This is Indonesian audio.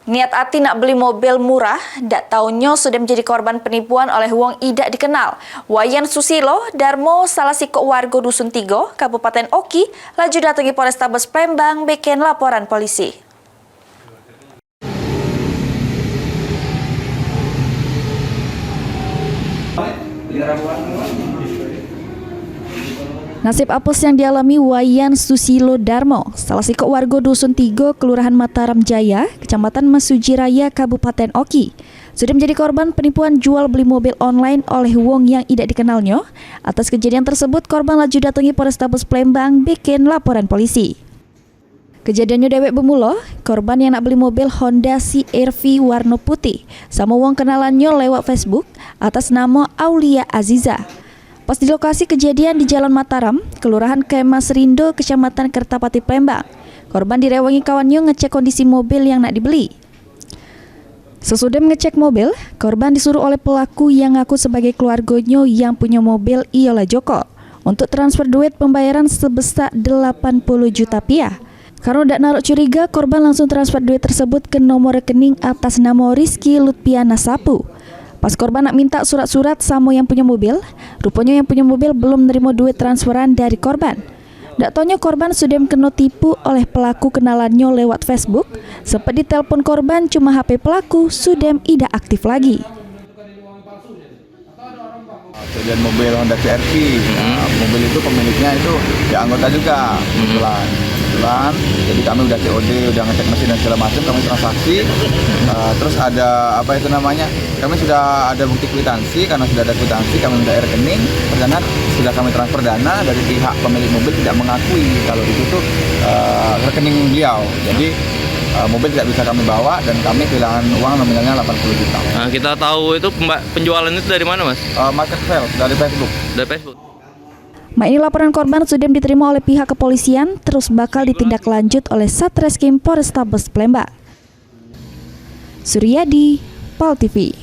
Niat ati nak beli mobil murah, dak taunyo sudah menjadi korban penipuan oleh wong idak dikenal. Wayan Susilo Darmo salah sikok warga Dusun Tigo, Kabupaten Oki, laju datangi Polrestabes Palembang bikin laporan polisi. Nasib apes yang dialami Wayan Susilo Darmo, salah sikok warga Dusun Tigo, Kelurahan Mataram Jaya, Kecamatan Mesuji Raya, Kabupaten Oki, sudah menjadi korban penipuan jual beli mobil online oleh wong yang tidak dikenalnya. Atas kejadian tersebut, korban laju datangi Polrestabes Palembang bikin laporan polisi. Kejadiannya dewek bermula, korban yang nak beli mobil Honda CR-V warna putih sama wong kenalannya lewat Facebook atas nama Aulia Aziza. Pas di lokasi kejadian di Jalan Mataram, Kelurahan Kemas Rindo, Kecamatan Kertapati Palembang, korban direwangi kawannya ngecek kondisi mobil yang nak dibeli. Sesudah mengecek mobil, korban disuruh oleh pelaku yang ngaku sebagai keluarganya yang punya mobil ialah Joko untuk transfer duit pembayaran sebesar 80 juta rupiah. Karena tidak naruh curiga, korban langsung transfer duit tersebut ke nomor rekening atas nama Rizky Lutpiana Sapu. Pas korban nak minta surat-surat sama yang punya mobil, rupanya yang punya mobil belum menerima duit transferan dari korban. Tak taunya korban sudah kena tipu oleh pelaku kenalannya lewat Facebook. Sempat ditelepon korban, cuma HP pelaku sudah tidak aktif lagi. Dan mobil Honda CR-V, mobil itu pemiliknya itu ya anggota juga, kebetulan. Jadi kami udah COD, udah ngecek mesin dan segala macam, kami transaksi. Terus ada apa itu namanya? Kami sudah ada bukti kwitansi, karena sudah ada kwitansi kami minta rekening. Perjalanan sudah kami transfer dana dari pihak pemilik mobil tidak mengakui kalau itu tuh rekening beliau. Jadi mobil tidak bisa kami bawa dan kami kehilangan uang nominalnya 80 juta. Nah, kita tahu itu penjualan itu dari mana, Mas? Market sale dari Facebook. Dari Facebook. Ini laporan korban sudah diterima oleh pihak kepolisian, terus bakal ditindaklanjut oleh Satreskrim Polrestabes Palembang. Suryadi, Pal TV.